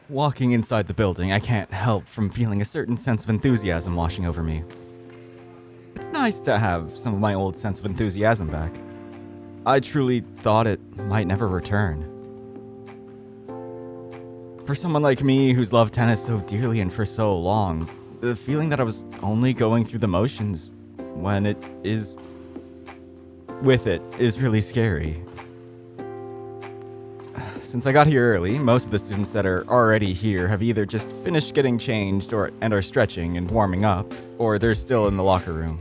Walking inside the building, I can't help from feeling a certain sense of enthusiasm washing over me. It's nice to have some of my old sense of enthusiasm back. I truly thought it might never return. For someone like me who's loved tennis so dearly and for so long, the feeling that I was only going through the motions when it is really scary. Since I got here early, most of the students that are already here have either just finished getting changed and are stretching and warming up, or they're still in the locker room.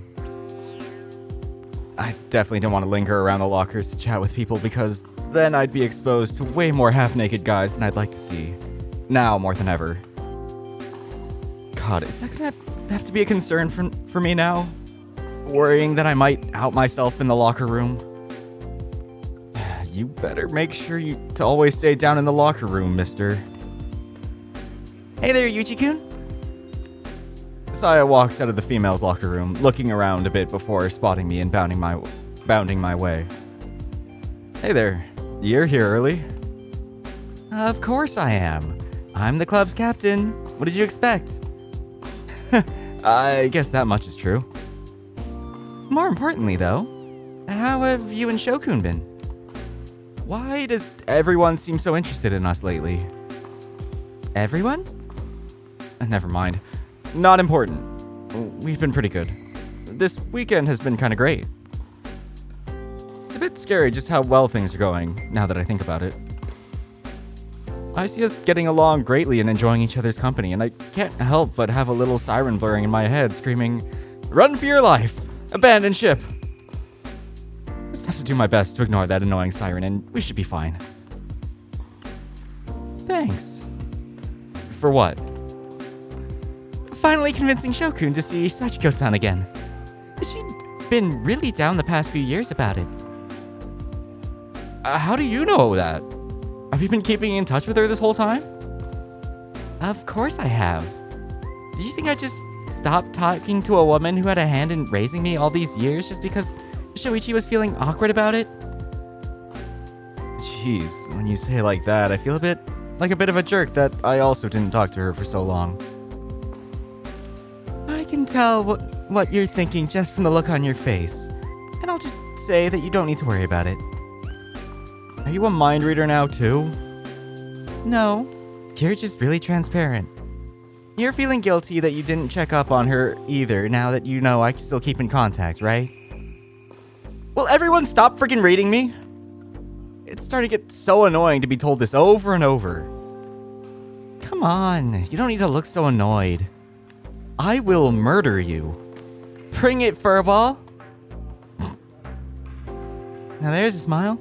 I definitely don't want to linger around the lockers to chat with people because then I'd be exposed to way more half-naked guys than I'd like to see. Now more than ever. God, is that gonna have to be a concern for me now? Worrying that I might out myself in the locker room? You better make sure to always stay down in the locker room, mister. Hey there, Yuchi-kun. Saya walks out of the female's locker room, looking around a bit before spotting me and bounding my way. Hey there, you're here early? Of course I am. I'm the club's captain. What did you expect? I guess that much is true. More importantly, though, how have you and Shokun been? Why does everyone seem so interested in us lately? Everyone? Never mind. Not important. We've been pretty good. This weekend has been kind of great. It's a bit scary just how well things are going, now that I think about it. I see us getting along greatly and enjoying each other's company, and I can't help but have a little siren blaring in my head screaming, "Run for your life! Abandon ship!" Just have to do my best to ignore that annoying siren, and we should be fine. Thanks. For what? Finally convincing Shokun to see Sachiko-san again. She's been really down the past few years about it. How do you know that? Have you been keeping in touch with her this whole time? Of course I have. Do you think I just stopped talking to a woman who had a hand in raising me all these years just because Shoichi was feeling awkward about it? Jeez, when you say it like that, I feel a bit of a jerk that I also didn't talk to her for so long. I can tell what you're thinking just from the look on your face, and I'll just say that you don't need to worry about it. Are you a mind reader now, too? No, you're just really transparent. You're feeling guilty that you didn't check up on her either, now that you know I can still keep in contact, right? Will everyone stop freaking reading me? It's starting to get so annoying to be told this over and over. Come on, you don't need to look so annoyed. I will murder you. Bring it, Furball. Now there's a smile.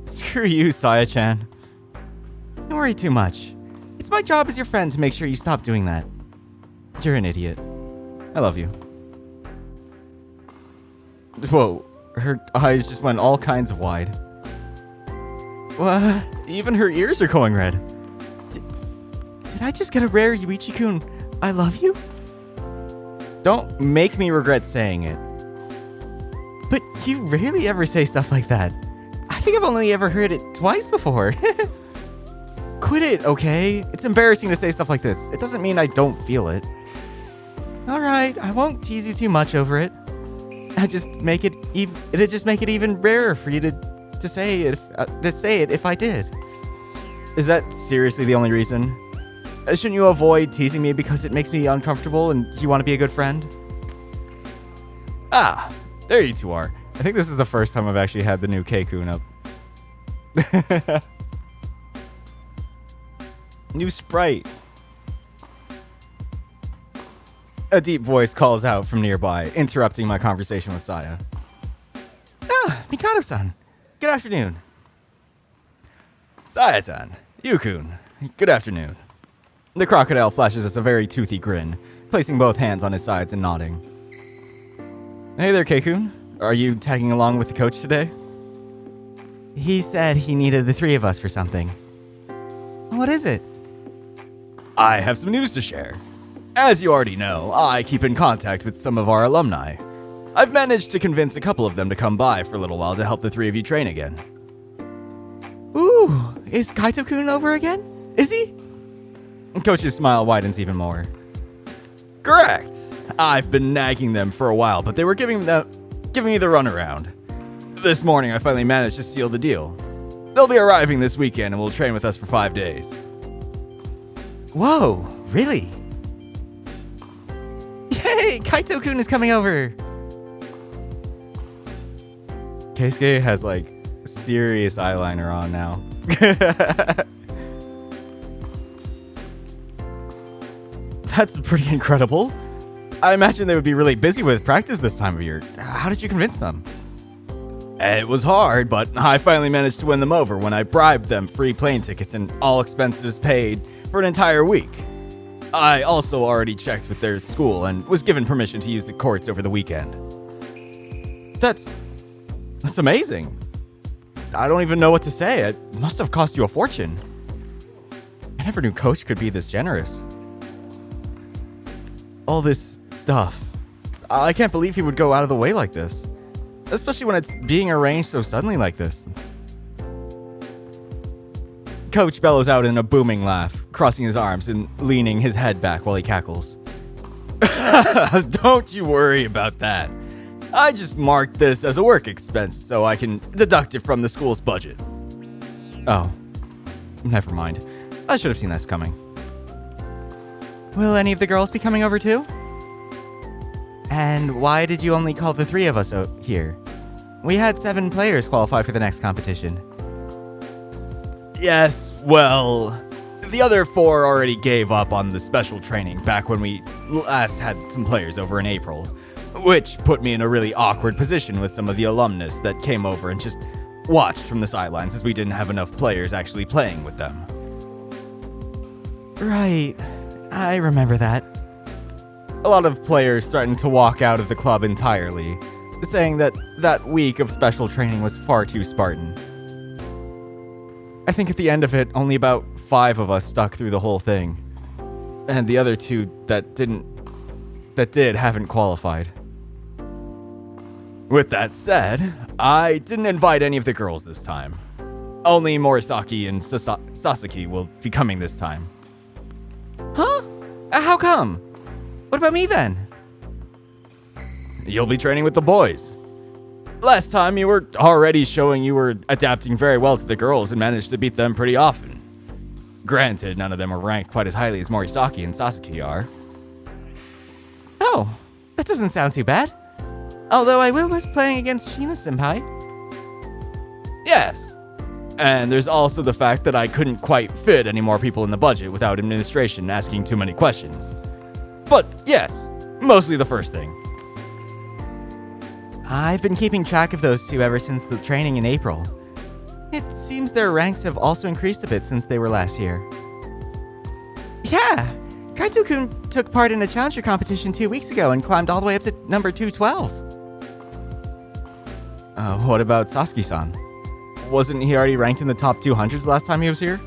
Screw you, Saya-chan. Don't worry too much. It's my job as your friend to make sure you stop doing that. You're an idiot. I love you. Whoa, her eyes just went all kinds of wide. What? Even her ears are going red. Did I just get a rare Yuichi-kun, I love you? Don't make me regret saying it. But you rarely ever say stuff like that. I think I've only ever heard it twice before. Quit it, okay? It's embarrassing to say stuff like this. It doesn't mean I don't feel it. Alright, I won't tease you too much over it. It'd just make it even rarer for you to say it if I did. Is that seriously the only reason? Shouldn't you avoid teasing me because it makes me uncomfortable and you want to be a good friend? Ah, there you two are. I think this is the first time I've actually had the new K-kun up. New sprite. A deep voice calls out from nearby, interrupting my conversation with Saya. Ah, Mikado-san. Good afternoon. Saya-san. Yu-kun. Good afternoon. The crocodile flashes us a very toothy grin, placing both hands on his sides and nodding. Hey there, K-kun. Are you tagging along with the coach today? He said he needed the three of us for something. What is it? I have some news to share. As you already know, I keep in contact with some of our alumni. I've managed to convince a couple of them to come by for a little while to help the three of you train again. Ooh, is Kaito-kun over again? Is he? Coach's smile widens even more. Correct. I've been nagging them for a while, but they were giving me the runaround. This morning, I finally managed to seal the deal. They'll be arriving this weekend and will train with us for 5 days. Whoa, really? Yay, Kaito-kun is coming over. Keisuke has like serious eyeliner on now. That's pretty incredible. I imagine they would be really busy with practice this time of year. How did you convince them? It was hard, but I finally managed to win them over when I bribed them free plane tickets and all expenses paid for an entire week. I also already checked with their school and was given permission to use the courts over the weekend. That's amazing. I don't even know what to say. It must have cost you a fortune. I never knew Coach could be this generous. All this stuff. I can't believe he would go out of the way like this. Especially when it's being arranged so suddenly like this. Coach bellows out in a booming laugh, crossing his arms and leaning his head back while he cackles. Don't you worry about that. I just marked this as a work expense so I can deduct it from the school's budget. Oh, never mind. I should have seen this coming. Will any of the girls be coming over too? And why did you only call the 3 of us here? We had 7 players qualify for the next competition. Yes, well, the other 4 already gave up on the special training back when we last had some players over in April, which put me in a really awkward position with some of the alumnus that came over and just watched from the sidelines as we didn't have enough players actually playing with them. Right. I remember that. A lot of players threatened to walk out of the club entirely, saying that that week of special training was far too Spartan. I think at the end of it, only about 5 of us stuck through the whole thing, and the other 2 that did haven't qualified. With that said, I didn't invite any of the girls this time. Only Morisaki and Sasaki will be coming this time. Huh? How come? What about me then? You'll be training with the boys. Last time you were already showing you were adapting very well to the girls and managed to beat them pretty often. Granted, none of them are ranked quite as highly as Morisaki and Sasaki are. Oh, that doesn't sound too bad. Although I will miss playing against Shina-senpai. Yes. And there's also the fact that I couldn't quite fit any more people in the budget without administration asking too many questions. But yes, mostly the first thing. I've been keeping track of those 2 ever since the training in April. It seems their ranks have also increased a bit since they were last year. Yeah, Kaito-kun took part in a challenger competition 2 weeks ago and climbed all the way up to number 212. What about Sasuke-san? Wasn't he already ranked in the top 200s last time he was here?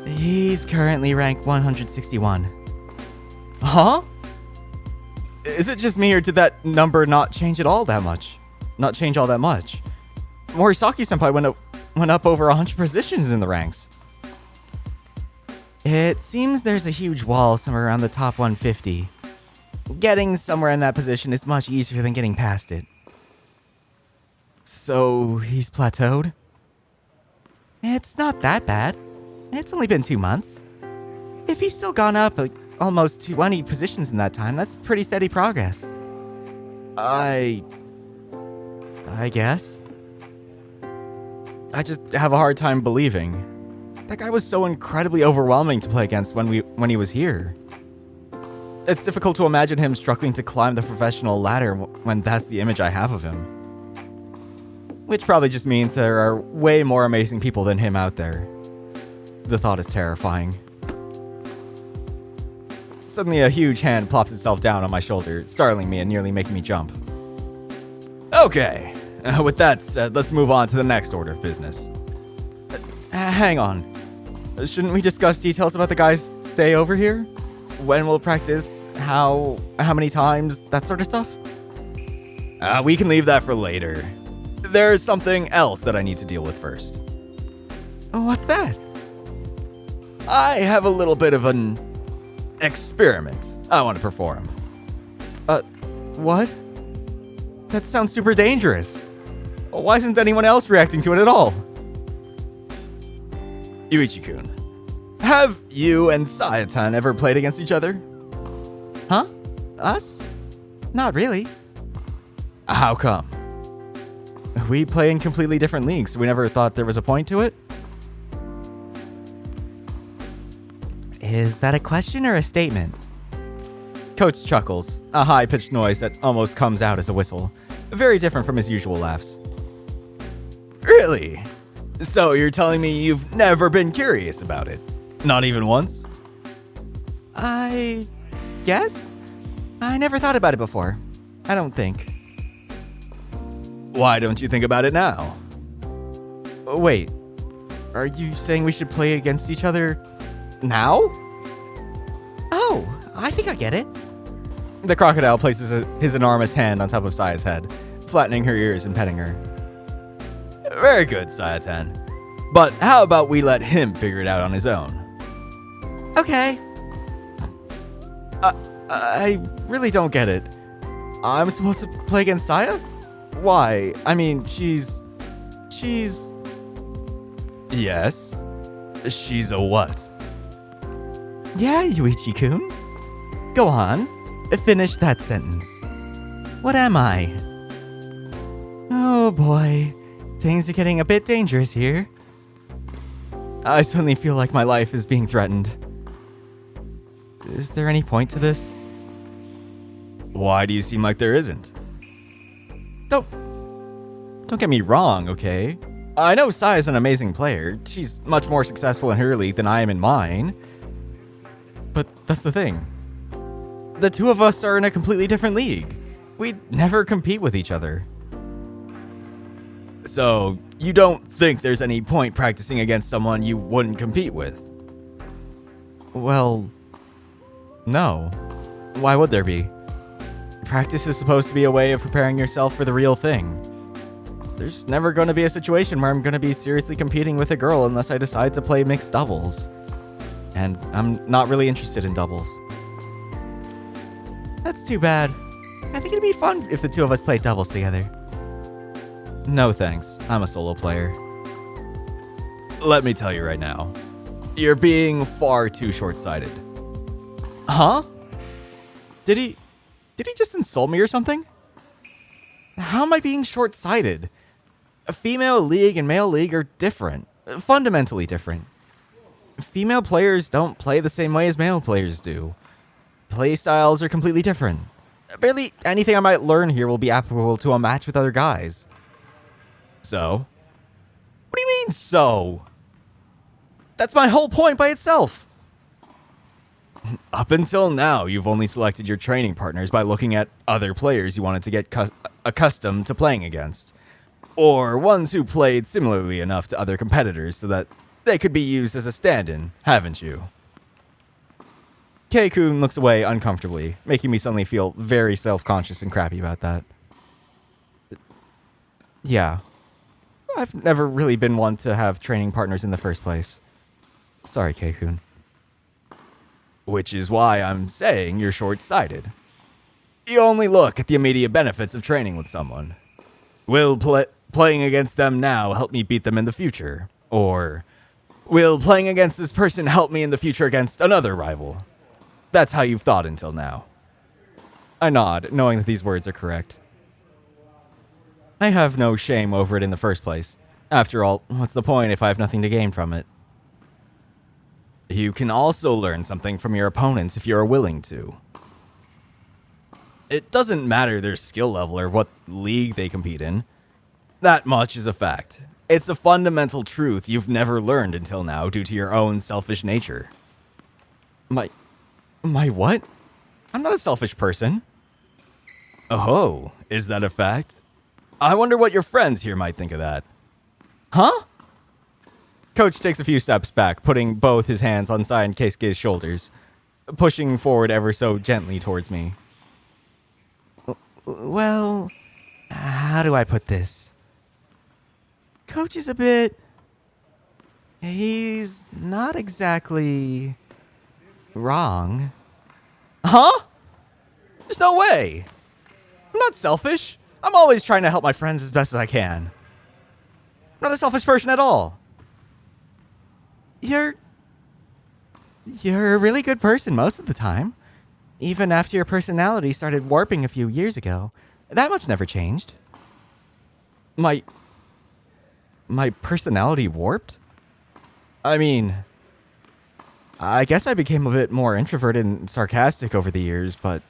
He's currently ranked 161. Huh? Is it just me, or did that number not change all that much? Morisaki-senpai went up over 100 positions in the ranks. It seems there's a huge wall somewhere around the top 150. Getting somewhere in that position is much easier than getting past it. So, he's plateaued? It's not that bad. It's only been 2 months. If he's still gone up almost 20 positions in that time, that's pretty steady progress. I guess. I just have a hard time believing. That guy was so incredibly overwhelming to play against when he was here. It's difficult to imagine him struggling to climb the professional ladder when that's the image I have of him. Which probably just means there are way more amazing people than him out there. The thought is terrifying. Suddenly a huge hand plops itself down on my shoulder, startling me and nearly making me jump. Okay, with that said, let's move on to the next order of business. Hang on. Shouldn't we discuss details about the guy's stay over here? When we'll practice? How many times? That sort of stuff? We can leave that for later. There's something else that I need to deal with first. What's that? I have a little bit of an experiment I want to perform. What? That sounds super dangerous. Why isn't anyone else reacting to it at all? Yuichi-kun, have you and Sayatan ever played against each other? Huh? Us? Not really. How come? We play in completely different leagues, so we never thought there was a point to it. Is that a question or a statement? Coach chuckles, a high-pitched noise that almost comes out as a whistle, very different from his usual laughs. Really? So you're telling me you've never been curious about it? Not even once? I guess? I never thought about it before. I don't think. Why don't you think about it now? Wait, are you saying we should play against each other now? Oh, I think I get it. The crocodile places his enormous hand on top of Saya's head, flattening her ears and petting her. Very good, Sayatan. But how about we let him figure it out on his own? Okay. I really don't get it. I'm supposed to play against Saya? Why? I mean, she's... Yes? She's a what? Yeah, Yuichi-kun. Go on. Finish that sentence. What am I? Oh boy. Things are getting a bit dangerous here. I suddenly feel like my life is being threatened. Is there any point to this? Why do you seem like there isn't? Don't get me wrong, okay? I know Sai is an amazing player. She's much more successful in her league than I am in mine. But that's the thing. The two of us are in a completely different league. We'd never compete with each other. So, you don't think there's any point practicing against someone you wouldn't compete with? Well, no. Why would there be? Practice is supposed to be a way of preparing yourself for the real thing. There's never going to be a situation where I'm going to be seriously competing with a girl unless I decide to play mixed doubles. And I'm not really interested in doubles. That's too bad. I think it'd be fun if the two of us played doubles together. No thanks, I'm a solo player. Let me tell you right now, you're being far too short-sighted. Huh? Did he just insult me or something? How am I being short-sighted? A female league and male league are different, fundamentally different. Female players don't play the same way as male players do. Play styles are completely different. Barely anything I might learn here will be applicable to a match with other guys. So? What do you mean, so? That's my whole point by itself. Up until now, you've only selected your training partners by looking at other players you wanted to get accustomed to playing against. Or ones who played similarly enough to other competitors so that they could be used as a stand-in, haven't you? Kei-kun looks away uncomfortably, making me suddenly feel very self-conscious and crappy about that. Yeah. I've never really been one to have training partners in the first place. Sorry, Kei-kun. Which is why I'm saying you're short-sighted. You only look at the immediate benefits of training with someone. Will playing against them now help me beat them in the future? Or will playing against this person help me in the future against another rival? That's how you've thought until now. I nod, knowing that these words are correct. I have no shame over it in the first place. After all, what's the point if I have nothing to gain from it? You can also learn something from your opponents if you are willing to. It doesn't matter their skill level or what league they compete in. That much is a fact. It's a fundamental truth you've never learned until now due to your own selfish nature. My what? I'm not a selfish person. Oh, is that a fact? I wonder what your friends here might think of that. Huh? Coach takes a few steps back, putting both his hands on Sai and Keisuke's shoulders, pushing forward ever so gently towards me. Well, how do I put this? Coach is a bit He's not exactly wrong. Huh? There's no way. I'm not selfish. I'm always trying to help my friends as best as I can. I'm not a selfish person at all. You're a really good person most of the time. Even after your personality started warping a few years ago. That much never changed. My personality warped? I mean, I guess I became a bit more introverted and sarcastic over the years, but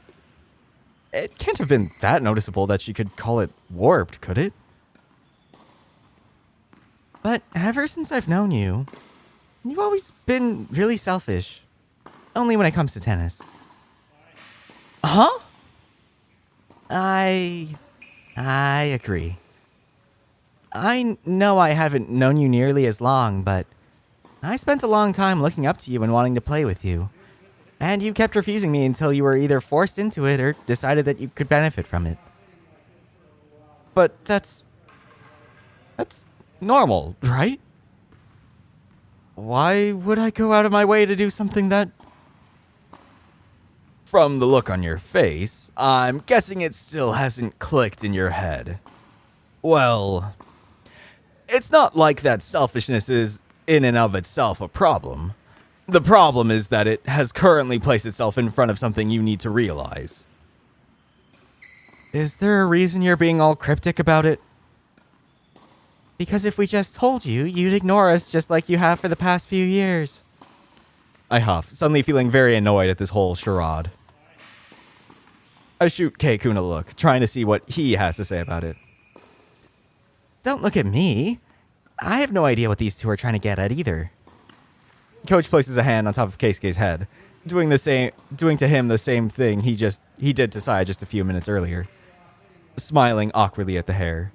it can't have been that noticeable that you could call it warped, could it? But ever since I've known you, you've always been really selfish. Only when it comes to tennis. Huh? I agree. I know I haven't known you nearly as long, but I spent a long time looking up to you and wanting to play with you. And you kept refusing me until you were either forced into it or decided that you could benefit from it. But that's normal, right? Why would I go out of my way to do something that... From the look on your face, I'm guessing it still hasn't clicked in your head. Well, it's not like that selfishness is in and of itself a problem. The problem is that it has currently placed itself in front of something you need to realize. Is there a reason you're being all cryptic about it? Because if we just told you, you'd ignore us just like you have for the past few years. I huff, suddenly feeling very annoyed at this whole charade. I shoot K-kun a look, trying to see what he has to say about it. Don't look at me. I have no idea what these two are trying to get at either. Coach places a hand on top of Keisuke's head, doing to him the same thing he did to Saya just a few minutes earlier, smiling awkwardly at the hair.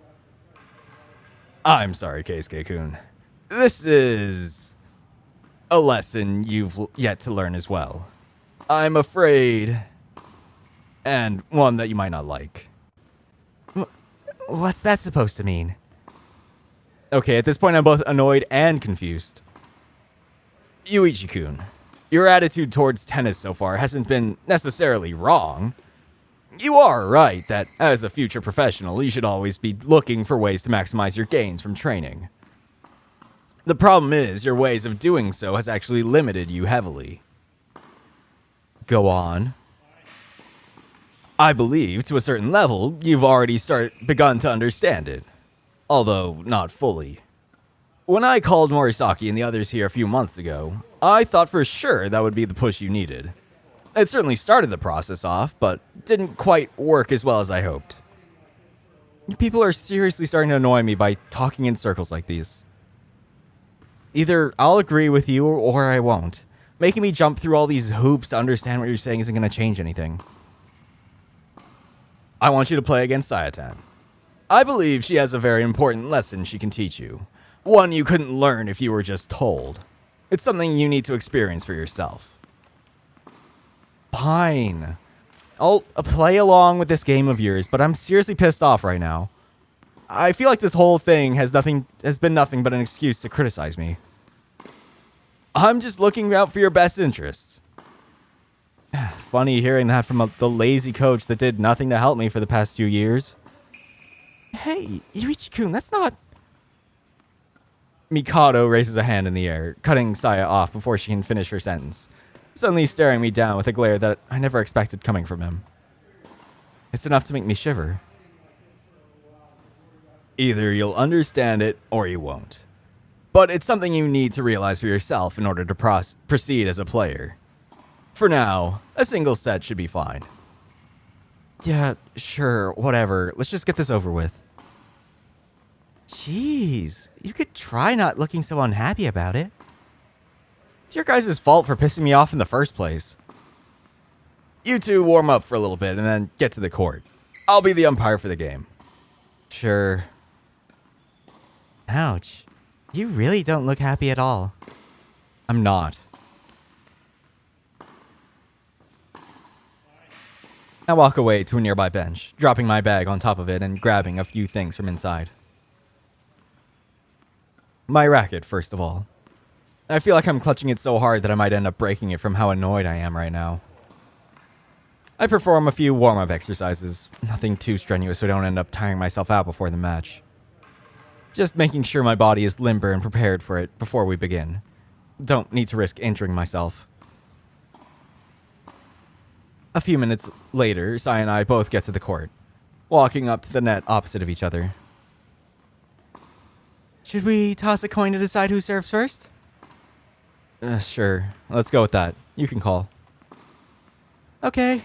I'm sorry, Keisuke-kun. This is a lesson you've yet to learn as well. I'm afraid, and one that you might not like. What's that supposed to mean? Okay, at this point I'm both annoyed and confused. Yuichi-kun, your attitude towards tennis so far hasn't been necessarily wrong. You are right that as a future professional, you should always be looking for ways to maximize your gains from training. The problem is, your ways of doing so has actually limited you heavily. Go on. I believe, to a certain level, you've already begun to understand it. Although, not fully. When I called Morisaki and the others here a few months ago, I thought for sure that would be the push you needed. It certainly started the process off, but didn't quite work as well as I hoped. People are seriously starting to annoy me by talking in circles like these. Either I'll agree with you or I won't. Making me jump through all these hoops to understand what you're saying isn't going to change anything. I want you to play against Sayatan. I believe she has a very important lesson she can teach you. One you couldn't learn if you were just told. It's something you need to experience for yourself. Fine. I'll play along with this game of yours, but I'm seriously pissed off right now. I feel like this whole thing has been nothing but an excuse to criticize me. I'm just looking out for your best interests. Funny hearing that from the lazy coach that did nothing to help me for the past 2 years. Hey, Yuichi-kun, that's not... Mikado raises a hand in the air, cutting Saya off before she can finish her sentence, suddenly staring me down with a glare that I never expected coming from him. It's enough to make me shiver. Either you'll understand it or you won't. But it's something you need to realize for yourself in order to proceed as a player. For now, a single set should be fine. Yeah, sure, whatever. Let's just get this over with. Jeez, you could try not looking so unhappy about it. It's your guys' fault for pissing me off in the first place. You two warm up for a little bit and then get to the court. I'll be the umpire for the game. Sure. Ouch. You really don't look happy at all. I'm not. I walk away to a nearby bench, dropping my bag on top of it and grabbing a few things from inside. My racket, first of all. I feel like I'm clutching it so hard that I might end up breaking it from how annoyed I am right now. I perform a few warm-up exercises, nothing too strenuous so I don't end up tiring myself out before the match. Just making sure my body is limber and prepared for it before we begin. Don't need to risk injuring myself. A few minutes later, Sai and I both get to the court, walking up to the net opposite of each other. Should we toss a coin to decide who serves first? Sure. Let's go with that. You can call. Okay,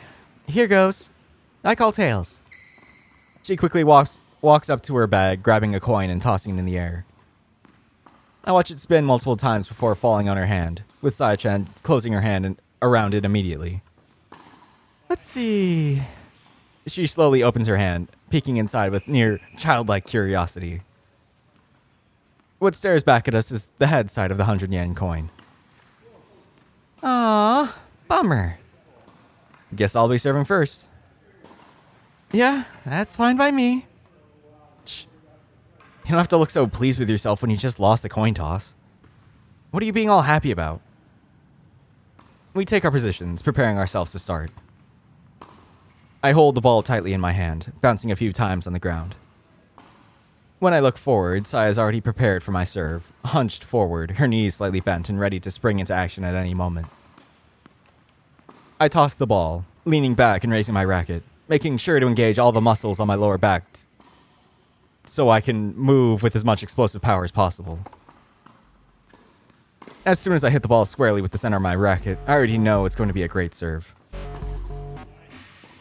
here goes. I call tails. She quickly walks up to her bag, grabbing a coin and tossing it in the air. I watch it spin multiple times before falling on her hand, with Sai-chan closing her hand around it immediately. Let's see. She slowly opens her hand, peeking inside with near childlike curiosity. What stares back at us is the head side of the 100 yen coin. Aww, bummer. Guess I'll be serving first. Yeah, that's fine by me. Shh. You don't have to look so pleased with yourself when you just lost the coin toss. What are you being all happy about? We take our positions, preparing ourselves to start. I hold the ball tightly in my hand, bouncing a few times on the ground. When I look forward, Sai is already prepared for my serve, hunched forward, her knees slightly bent and ready to spring into action at any moment. I toss the ball, leaning back and raising my racket, making sure to engage all the muscles on my lower back so I can move with as much explosive power as possible. As soon as I hit the ball squarely with the center of my racket, I already know it's going to be a great serve.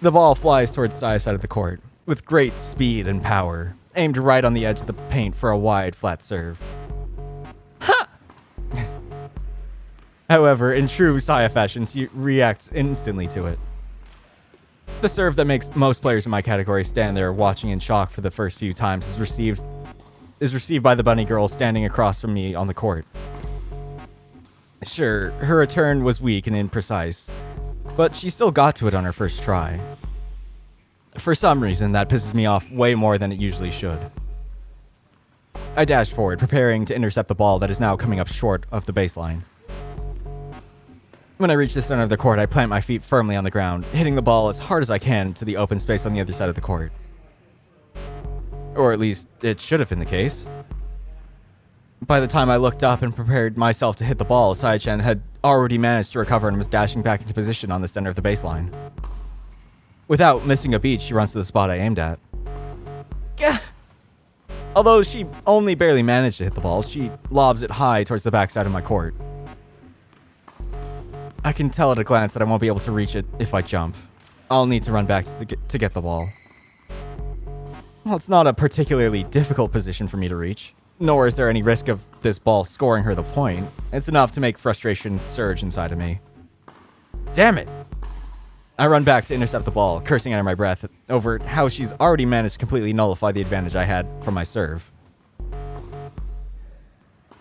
The ball flies towards Sai's side of the court, with great speed and power, aimed right on the edge of the paint for a wide, flat serve. Ha! However, in true Saya fashion, she reacts instantly to it. The serve that makes most players in my category stand there watching in shock for the first few times is received by the bunny girl standing across from me on the court. Sure, her return was weak and imprecise, but she still got to it on her first try. For some reason, that pisses me off way more than it usually should. I dash forward, preparing to intercept the ball that is now coming up short of the baseline. When I reach the center of the court, I plant my feet firmly on the ground, hitting the ball as hard as I can to the open space on the other side of the court. Or at least, it should have been the case. By the time I looked up and prepared myself to hit the ball, Sai-chan had already managed to recover and was dashing back into position on the center of the baseline. Without missing a beat, she runs to the spot I aimed at. Gah! Although she only barely managed to hit the ball, she lobs it high towards the backside of my court. I can tell at a glance that I won't be able to reach it if I jump. I'll need to run back to get the ball. Well, it's not a particularly difficult position for me to reach, nor is there any risk of this ball scoring her the point. It's enough to make frustration surge inside of me. Damn it! I run back to intercept the ball, cursing under my breath over how she's already managed to completely nullify the advantage I had from my serve.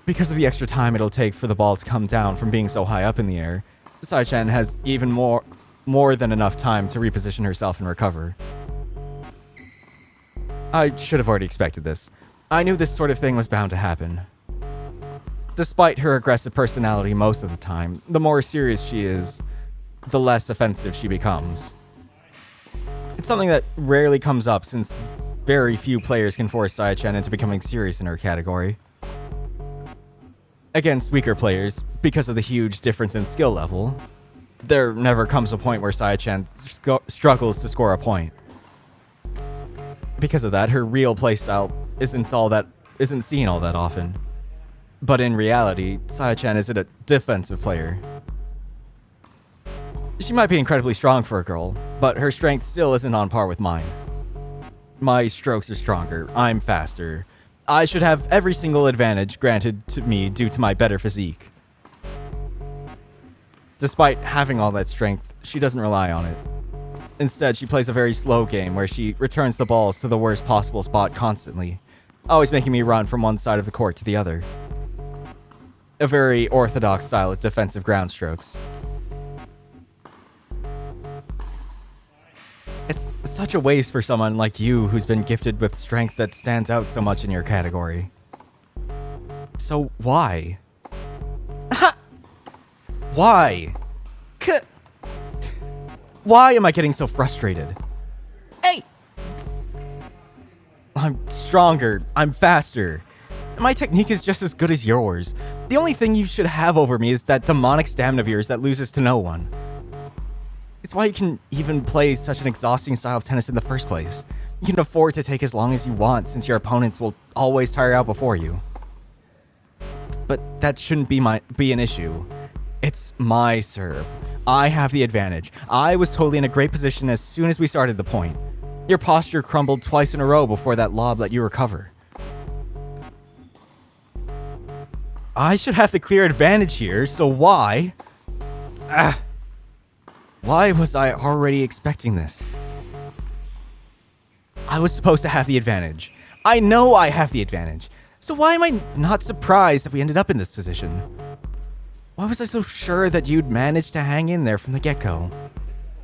Because of the extra time it'll take for the ball to come down from being so high up in the air, Sai-chan has even more than enough time to reposition herself and recover. I should have already expected this. I knew this sort of thing was bound to happen. Despite her aggressive personality most of the time, the more serious she is, the less offensive she becomes. It's something that rarely comes up since very few players can force Sai-chan into becoming serious in her category. Against weaker players, because of the huge difference in skill level, there never comes a point where Sai-chan struggles to score a point. Because of that, her real playstyle isn't seen all that often. But in reality, Sai-chan isn't a defensive player. She might be incredibly strong for a girl, but her strength still isn't on par with mine. My strokes are stronger, I'm faster. I should have every single advantage granted to me due to my better physique. Despite having all that strength, she doesn't rely on it. Instead, she plays a very slow game where she returns the balls to the worst possible spot constantly, always making me run from one side of the court to the other. A very orthodox style of defensive ground strokes. It's such a waste for someone like you who's been gifted with strength that stands out so much in your category. So why? Why? Why am I getting so frustrated? Hey! I'm stronger. I'm faster. My technique is just as good as yours. The only thing you should have over me is that demonic stamina of yours that loses to no one. It's why you can even play such an exhausting style of tennis in the first place. You can afford to take as long as you want since your opponents will always tire out before you. But that shouldn't be an issue. It's my serve. I have the advantage. I was totally in a great position as soon as we started the point. Your posture crumbled twice in a row before that lob let you recover. I should have the clear advantage here, so why? Why was I already expecting this? I was supposed to have the advantage. I know I have the advantage. So why am I not surprised that we ended up in this position? Why was I so sure that you'd manage to hang in there from the get-go?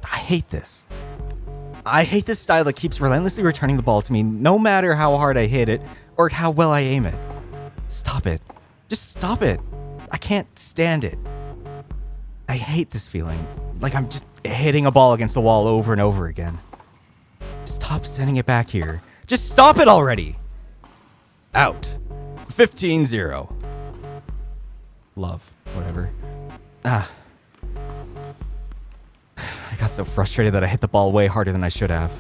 I hate this. I hate this style that keeps relentlessly returning the ball to me no matter how hard I hit it or how well I aim it. Stop it. Just stop it. I can't stand it. I hate this feeling. Like I'm just hitting a ball against the wall over and over again. Stop sending it back here. Just stop it already. Out. 15-0. Love. Whatever. I got so frustrated that I hit the ball way harder than I should have.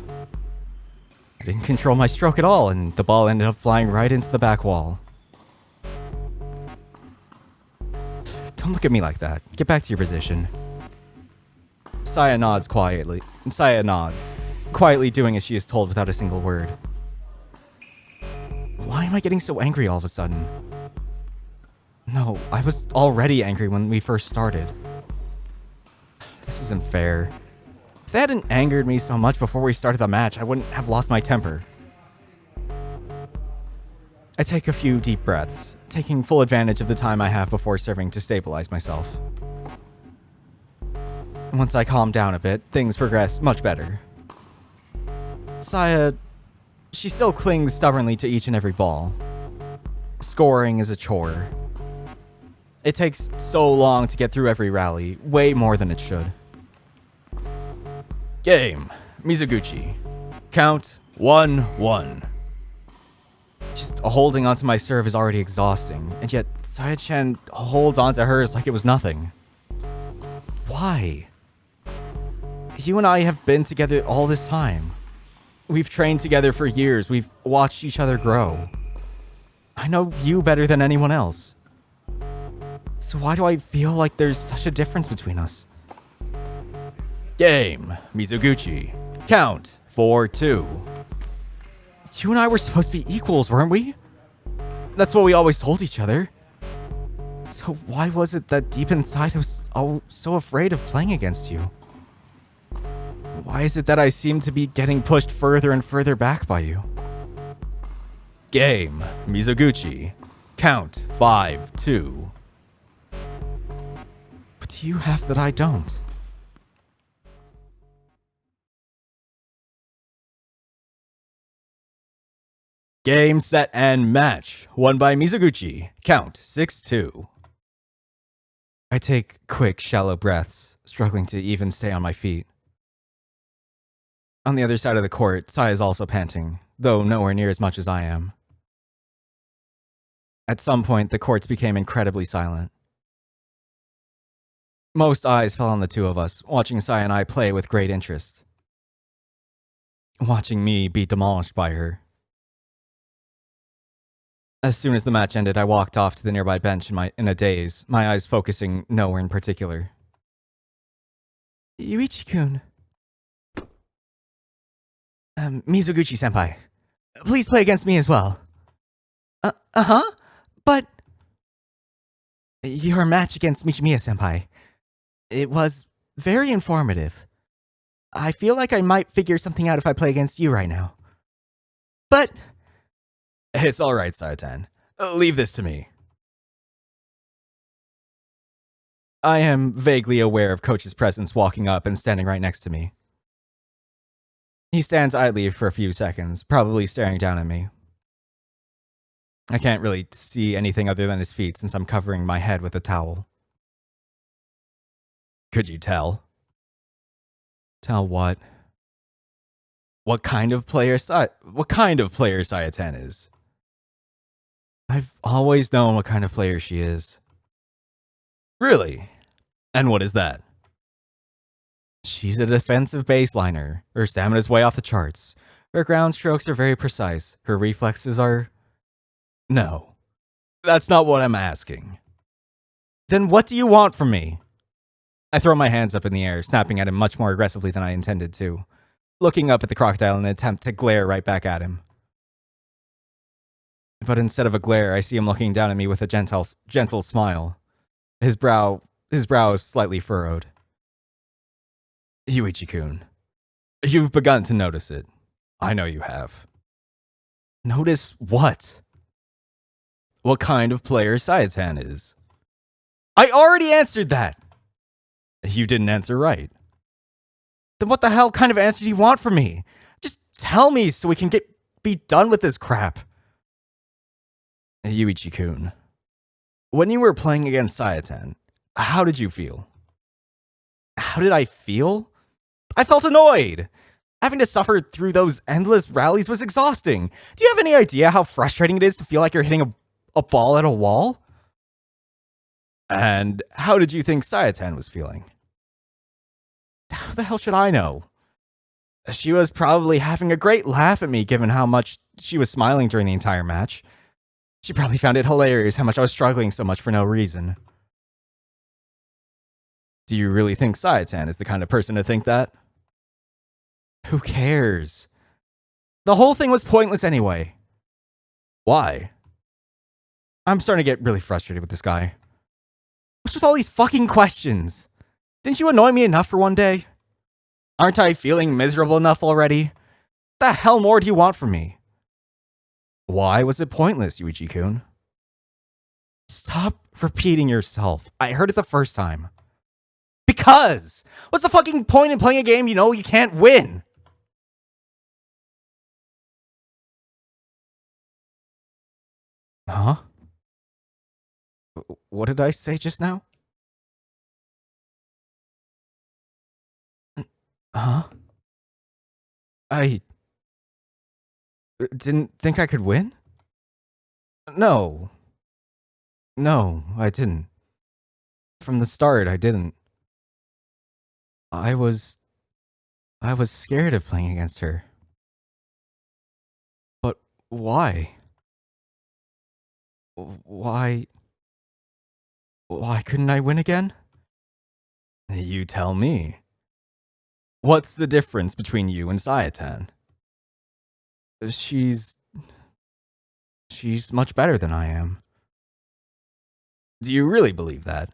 I didn't control my stroke at all, and the ball ended up flying right into the back wall. Don't look at me like that. Get back to your position. Saya nods, quietly doing as she is told without a single word. Why am I getting so angry all of a sudden? No, I was already angry when we first started. This isn't fair. If they hadn't angered me so much before we started the match, I wouldn't have lost my temper. I take a few deep breaths, taking full advantage of the time I have before serving to stabilize myself. Once I calm down a bit, things progress much better. Saya, she still clings stubbornly to each and every ball. Scoring is a chore. It takes so long to get through every rally, way more than it should. Game. Mizoguchi. Count 1-1. Just holding onto my serve is already exhausting, and yet Saya-chan holds onto hers like it was nothing. Why? You and I have been together all this time. We've trained together for years. We've watched each other grow. I know you better than anyone else. So why do I feel like there's such a difference between us? Game. Mizoguchi. Count 4-2. You and I were supposed to be equals, weren't we? That's what we always told each other. So why was it that deep inside I was so afraid of playing against you? Why is it that I seem to be getting pushed further and further back by you? Game. Mizoguchi. Count 5-2. What do you have that I don't? Game, set, and match. Won by Mizoguchi. Count 6-2. I take quick, shallow breaths, struggling to even stay on my feet. On the other side of the court, Saya is also panting, though nowhere near as much as I am. At some point, the courts became incredibly silent. Most eyes fell on the two of us, watching Saya and I play with great interest. Watching me be demolished by her. As soon as the match ended, I walked off to the nearby bench in a daze, my eyes focusing nowhere in particular. Yuichi-kun. Mizoguchi-senpai. Please play against me as well. Uh-huh? But... Your match against Michimiya-senpai. It was very informative. I feel like I might figure something out if I play against you right now. But... It's alright, Saya-tan. Leave this to me. I am vaguely aware of Coach's presence walking up and standing right next to me. He stands idly for a few seconds, probably staring down at me. I can't really see anything other than his feet since I'm covering my head with a towel. Could you tell? Tell what? What kind of player Sayatan is? I've always known what kind of player she is. Really? And what is that? She's a defensive baseliner. Her stamina's way off the charts. Her ground strokes are very precise. Her reflexes are... No. That's not what I'm asking. Then what do you want from me? I throw my hands up in the air, snapping at him much more aggressively than I intended to, looking up at the crocodile in an attempt to glare right back at him. But instead of a glare, I see him looking down at me with a gentle smile. His brow is slightly furrowed. Yuichi-kun, you've begun to notice it. I know you have. Notice what? What kind of player Sayatan is? I already answered that! You didn't answer right. Then what the hell kind of answer do you want from me? Just tell me so we can be done with this crap. Yuichi-kun, when you were playing against Sayatan, how did you feel? How did I feel? I felt annoyed. Having to suffer through those endless rallies was exhausting. Do you have any idea how frustrating it is to feel like you're hitting a ball at a wall? And how did you think Sayatan was feeling? How the hell should I know? She was probably having a great laugh at me given how much she was smiling during the entire match. She probably found it hilarious how much I was struggling so much for no reason. Do you really think Sayatan is the kind of person to think that? Who cares? The whole thing was pointless anyway. Why? I'm starting to get really frustrated with this guy. What's with all these fucking questions? Didn't you annoy me enough for one day? Aren't I feeling miserable enough already? The hell more do you want from me? Why was it pointless, Yuichi-kun? Stop repeating yourself. I heard it the first time. Because! What's the fucking point in playing a game you know you can't win? Huh? What did I say just now? Huh? I didn't think I could win? No. No, I didn't. From the start, I didn't. I was scared of playing against her. But why? Why couldn't I win again? You tell me. What's the difference between you and Sayatan? She's much better than I am. Do you really believe that?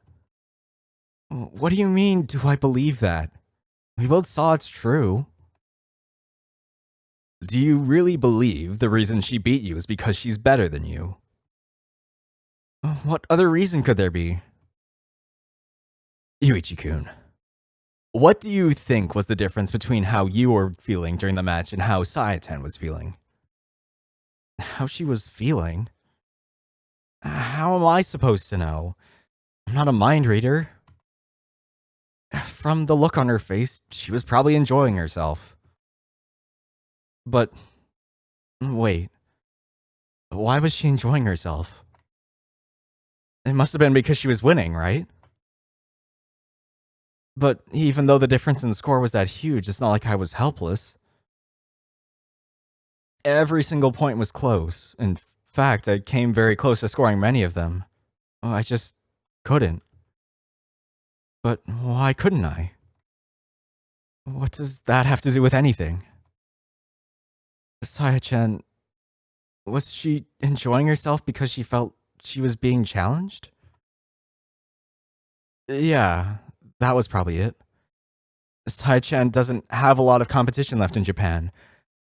What do you mean, do I believe that? We both saw it's true. Do you really believe the reason she beat you is because she's better than you? What other reason could there be? Yuichi-kun, what do you think was the difference between how you were feeling during the match and how Sayatan was feeling? How she was feeling? How am I supposed to know? I'm not a mind reader. From the look on her face, she was probably enjoying herself. But, wait. Why was she enjoying herself? It must have been because she was winning, right? But even though the difference in score was that huge, it's not like I was helpless. Every single point was close. In fact, I came very close to scoring many of them. I just couldn't. But why couldn't I? What does that have to do with anything? Saya-chan, was she enjoying herself because she felt she was being challenged? Yeah, that was probably it. Saya-chan doesn't have a lot of competition left in Japan.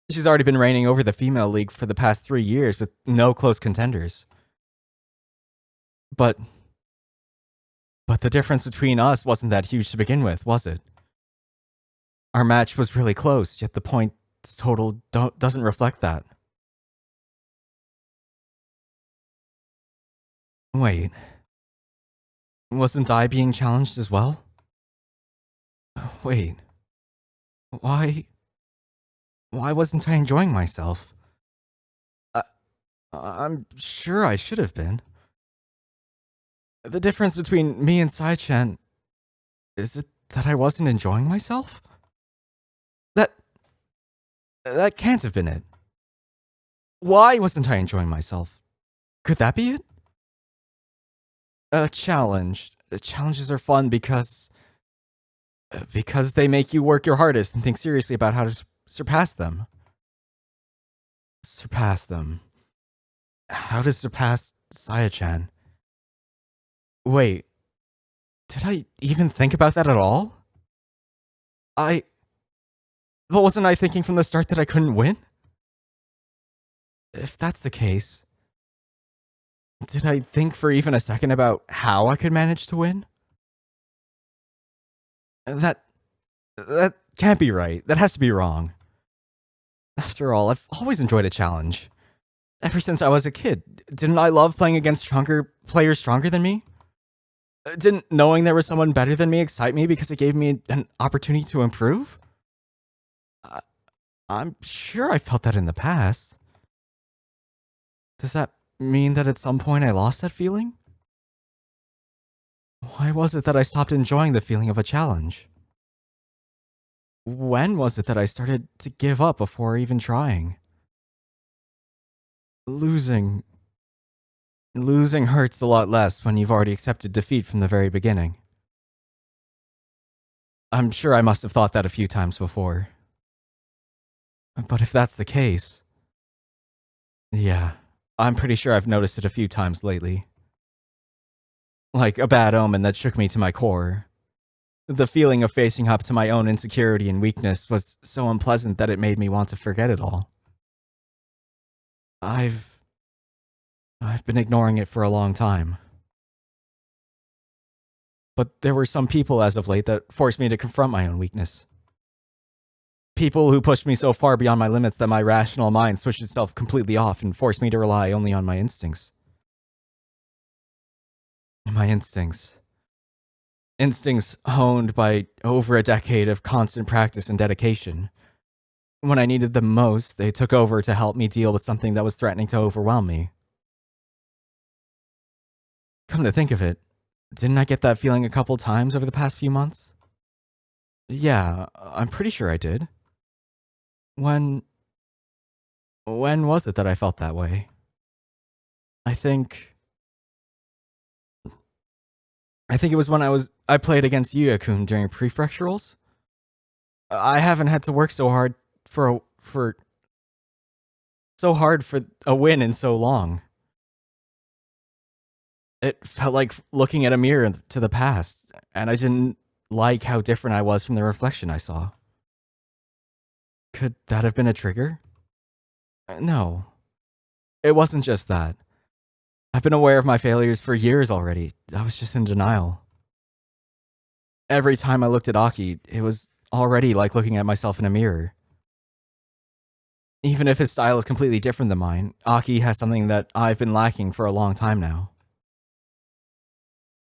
She's already been reigning over the female league for the past 3 years with no close contenders. But the difference between us wasn't that huge to begin with, was it? Our match was really close, yet the points total doesn't reflect that. Wait. Wasn't I being challenged as well? Wait, why? Why wasn't I enjoying myself? I, I'm sure I should have been. The difference between me and Sai-chan, is it that I wasn't enjoying myself? That that can't have been it. Why wasn't I enjoying myself? Could that be it? A challenge. Challenges are fun because they make you work your hardest and think seriously about how to surpass them. Surpass them. How to surpass Saya-chan? Wait, did I even think about that at all? But wasn't I thinking from the start that I couldn't win? If that's the case, did I think for even a second about how I could manage to win? That can't be right. That has to be wrong. After all, I've always enjoyed a challenge. Ever since I was a kid. Didn't I love playing against players stronger than me? Didn't knowing there was someone better than me excite me because it gave me an opportunity to improve? I'm sure I felt that in the past. Does that mean that at some point I lost that feeling? Why was it that I stopped enjoying the feeling of a challenge? When was it that I started to give up before even trying? Losing hurts a lot less when you've already accepted defeat from the very beginning. I'm sure I must have thought that a few times before. But if that's the case... Yeah, I'm pretty sure I've noticed it a few times lately. Like a bad omen that shook me to my core. The feeling of facing up to my own insecurity and weakness was so unpleasant that it made me want to forget it all. I've been ignoring it for a long time. But there were some people as of late that forced me to confront my own weakness. People who pushed me so far beyond my limits that my rational mind switched itself completely off and forced me to rely only on my instincts. My instincts. Instincts honed by over a decade of constant practice and dedication. When I needed them most, they took over to help me deal with something that was threatening to overwhelm me. Come to think of it, didn't I get that feeling a couple times over the past few months? Yeah, I'm pretty sure I did. When was it that I felt that way? I think it was when I played against Yuya-kun during prefecturals. I haven't had to work so hard for a win in so long. It felt like looking at a mirror to the past, and I didn't like how different I was from the reflection I saw. Could that have been a trigger? No. It wasn't just that. I've been aware of my failures for years already. I was just in denial. Every time I looked at Aki, it was already like looking at myself in a mirror. Even if his style is completely different than mine, Aki has something that I've been lacking for a long time now.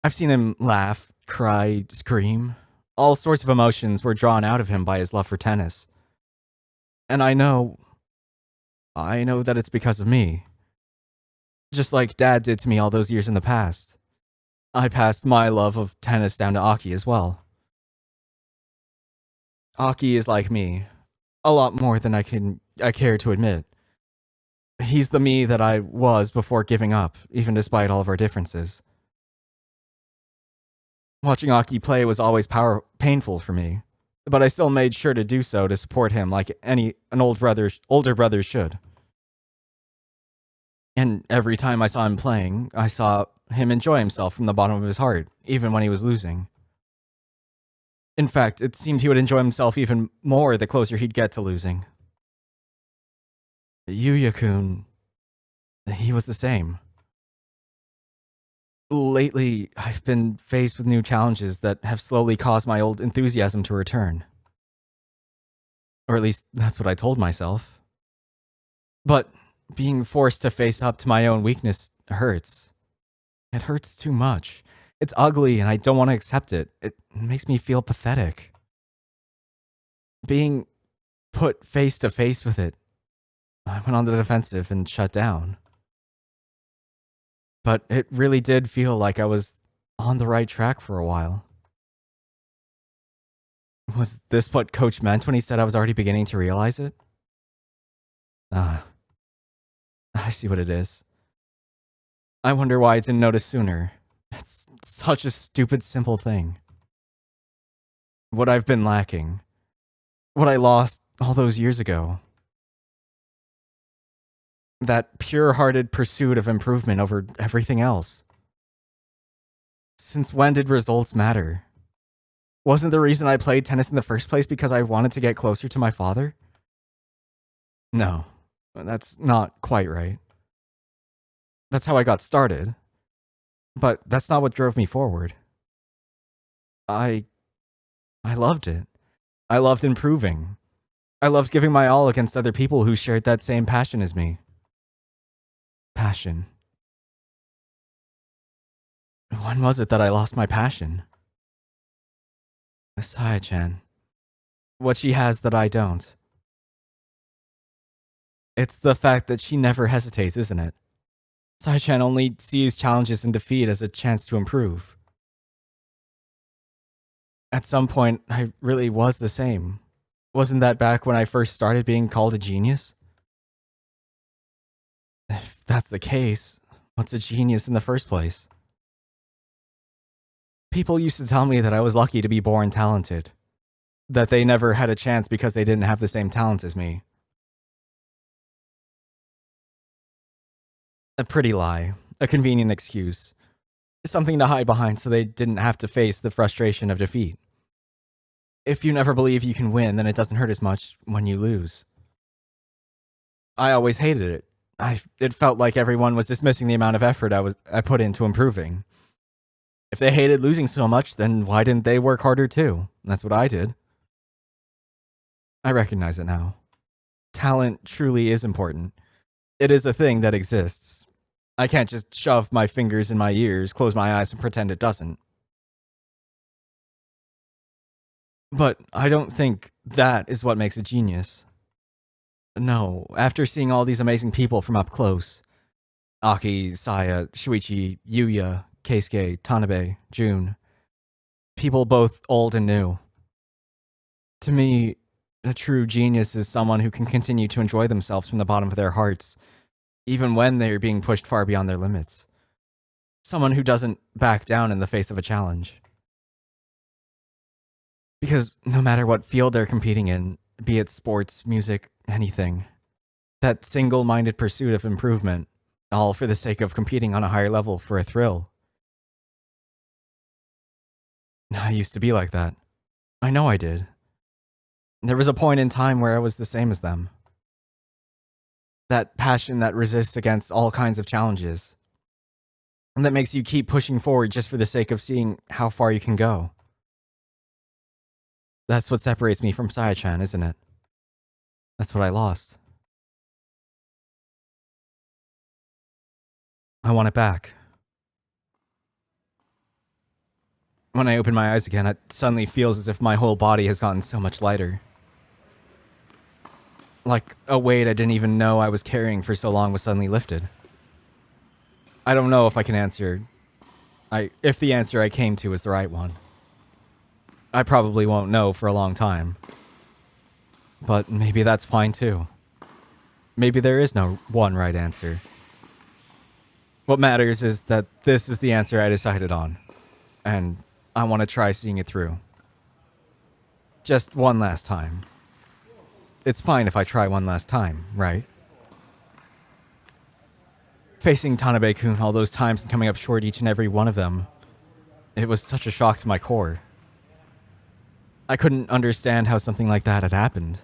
I've seen him laugh, cry, scream. All sorts of emotions were drawn out of him by his love for tennis. And I know that it's because of me. Just like Dad did to me all those years in the past. I passed my love of tennis down to Aki as well. Aki is like me. A lot more than I care to admit. He's the me that I was before giving up, even despite all of our differences. Watching Aki play was always painful for me, but I still made sure to do so to support him like an older brother should. And every time I saw him playing, I saw him enjoy himself from the bottom of his heart, even when he was losing. In fact, it seemed he would enjoy himself even more the closer he'd get to losing. Yuya-kun, he was the same. Lately, I've been faced with new challenges that have slowly caused my old enthusiasm to return. Or at least, that's what I told myself. But being forced to face up to my own weakness hurts. It hurts too much. It's ugly and I don't want to accept it. It makes me feel pathetic. Being put face to face with it, I went on the defensive and shut down. But it really did feel like I was on the right track for a while. Was this what Coach meant when he said I was already beginning to realize it? Ah, I see what it is. I wonder why I didn't notice sooner. It's such a stupid, simple thing. What I've been lacking. What I lost all those years ago. That pure-hearted pursuit of improvement over everything else. Since when did results matter? Wasn't the reason I played tennis in the first place because I wanted to get closer to my father? No, that's not quite right. That's how I got started. But that's not what drove me forward. I loved it. I loved improving. I loved giving my all against other people who shared that same passion as me. Passion. When was it that I lost my passion? Saya-chan. What she has that I don't. It's the fact that she never hesitates, isn't it? Saya-chan only sees challenges and defeat as a chance to improve. At some point, I really was the same. Wasn't that back when I first started being called a genius? If that's the case, what's a genius in the first place? People used to tell me that I was lucky to be born talented. That they never had a chance because they didn't have the same talents as me. A pretty lie. A convenient excuse. Something to hide behind so they didn't have to face the frustration of defeat. If you never believe you can win, then it doesn't hurt as much when you lose. I always hated it. It felt like everyone was dismissing the amount of effort I put into improving. If they hated losing so much, then why didn't they work harder too? That's what I did. I recognize it now. Talent truly is important. It is a thing that exists. I can't just shove my fingers in my ears, close my eyes, and pretend it doesn't. But I don't think that is what makes a genius. No, after seeing all these amazing people from up close, Aki, Saya, Shuichi, Yuya, Keisuke, Tanabe, Jun, people both old and new. To me, a true genius is someone who can continue to enjoy themselves from the bottom of their hearts, even when they are being pushed far beyond their limits. Someone who doesn't back down in the face of a challenge. Because no matter what field they're competing in, be it sports, music, anything, that single-minded pursuit of improvement, all for the sake of competing on a higher level for a thrill. I used to be like that. I know I did. There was a point in time where I was the same as them. That passion that resists against all kinds of challenges. And that makes you keep pushing forward just for the sake of seeing how far you can go. That's what separates me from Saya-chan, isn't it? That's what I lost. I want it back. When I open my eyes again, it suddenly feels as if my whole body has gotten so much lighter. Like a weight I didn't even know I was carrying for so long was suddenly lifted. I don't know if I can answer... if the answer I came to is the right one. I probably won't know for a long time. But maybe that's fine too. Maybe there is no one right answer. What matters is that this is the answer I decided on. And I want to try seeing it through. Just one last time. It's fine if I try one last time, right? Facing Tanabe-kun all those times and coming up short each and every one of them, it was such a shock to my core. I couldn't understand how something like that had happened.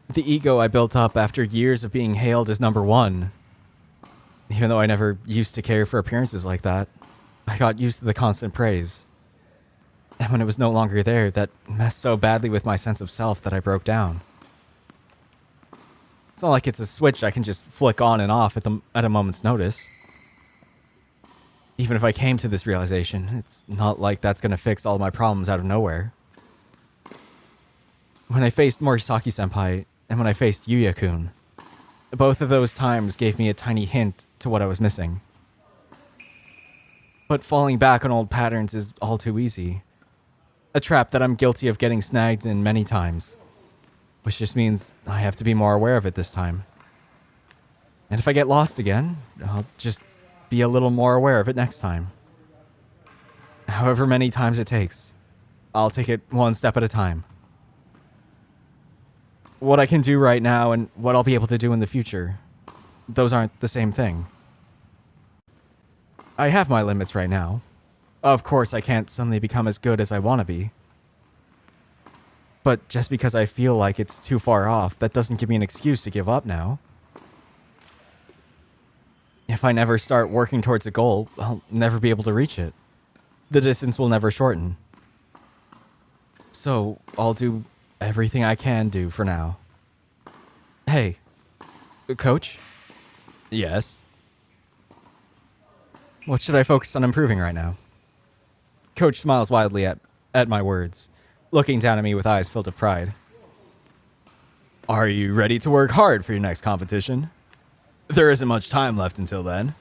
The ego I built up after years of being hailed as number one, even though I never used to care for appearances like that, I got used to the constant praise. And when it was no longer there, that messed so badly with my sense of self that I broke down. It's not like it's a switch I can just flick on and off at a moment's notice. Even if I came to this realization, it's not like that's going to fix all my problems out of nowhere. When I faced Morisaki-senpai and when I faced Yuya-kun. Both of those times gave me a tiny hint to what I was missing. But falling back on old patterns is all too easy. A trap that I'm guilty of getting snagged in many times. Which just means I have to be more aware of it this time. And if I get lost again, I'll just be a little more aware of it next time. However many times it takes, I'll take it one step at a time. What I can do right now and what I'll be able to do in the future, those aren't the same thing. I have my limits right now. Of course, I can't suddenly become as good as I want to be. But just because I feel like it's too far off, that doesn't give me an excuse to give up now. If I never start working towards a goal, I'll never be able to reach it. The distance will never shorten. So, I'll do everything I can do for now. Hey, Coach? Yes? What should I focus on improving right now? Coach smiles wildly at my words, looking down at me with eyes filled with pride. Are you ready to work hard for your next competition? There isn't much time left until then.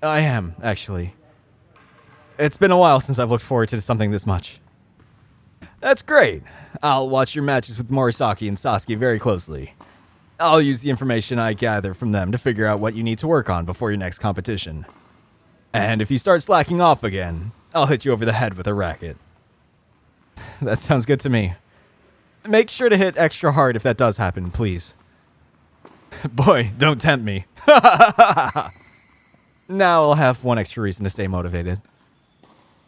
I am, actually. It's been a while since I've looked forward to something this much. That's great. I'll watch your matches with Morisaki and Sasuke very closely. I'll use the information I gather from them to figure out what you need to work on before your next competition. And if you start slacking off again, I'll hit you over the head with a racket. That sounds good to me. Make sure to hit extra hard if that does happen, please. Boy, don't tempt me. Now I'll have one extra reason to stay motivated.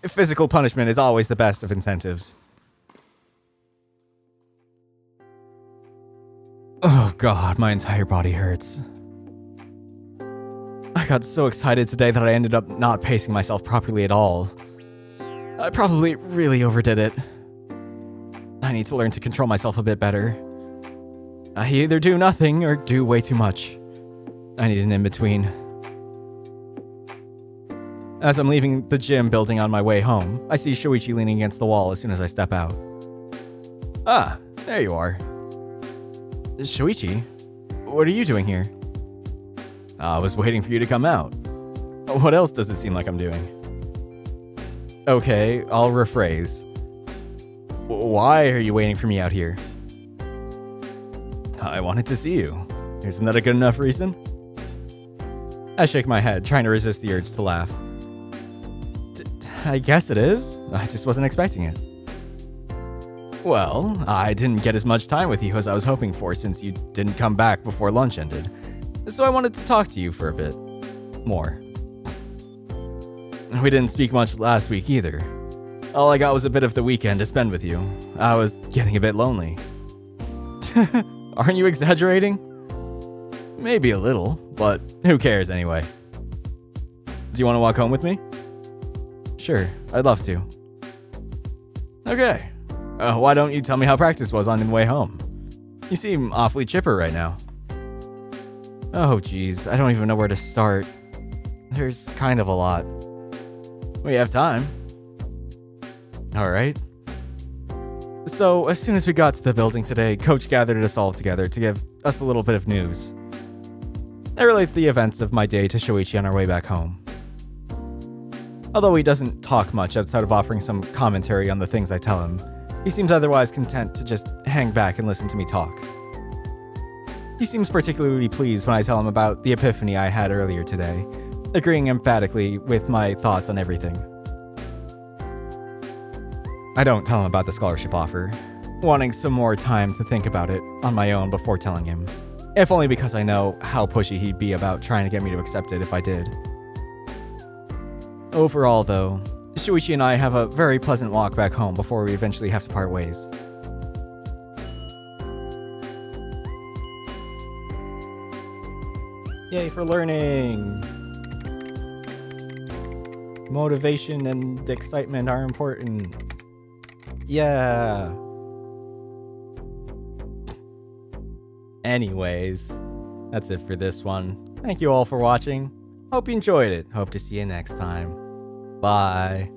Physical punishment is always the best of incentives. Oh god, my entire body hurts. I got so excited today that I ended up not pacing myself properly at all. I probably really overdid it. I need to learn to control myself a bit better. I either do nothing or do way too much. I need an in-between. As I'm leaving the gym building on my way home, I see Shoichi leaning against the wall as soon as I step out. Ah, there you are. Shoichi, what are you doing here? I was waiting for you to come out. What else does it seem like I'm doing? Okay, I'll rephrase. Why are you waiting for me out here? I wanted to see you. Isn't that a good enough reason? I shake my head, trying to resist the urge to laugh. I guess it is. I just wasn't expecting it. Well, I didn't get as much time with you as I was hoping for since you didn't come back before lunch ended. So I wanted to talk to you for a bit more. We didn't speak much last week either. All I got was a bit of the weekend to spend with you. I was getting a bit lonely. Aren't you exaggerating? Maybe a little, but who cares anyway? Do you want to walk home with me? Sure, I'd love to. Okay. Why don't you tell me how practice was on the way home? You seem awfully chipper right now. Oh geez, I don't even know where to start. There's kind of a lot. We have time. Alright. So, as soon as we got to the building today, Coach gathered us all together to give us a little bit of news. I relate the events of my day to Shoichi on our way back home. Although he doesn't talk much outside of offering some commentary on the things I tell him, he seems otherwise content to just hang back and listen to me talk. He seems particularly pleased when I tell him about the epiphany I had earlier today, agreeing emphatically with my thoughts on everything. I don't tell him about the scholarship offer, wanting some more time to think about it on my own before telling him, if only because I know how pushy he'd be about trying to get me to accept it if I did. Overall, though, Shoichi and I have a very pleasant walk back home before we eventually have to part ways. Yay for learning! Motivation and excitement are important. Yeah! Anyways, that's it for this one. Thank you all for watching. Hope you enjoyed it. Hope to see you next time. Bye.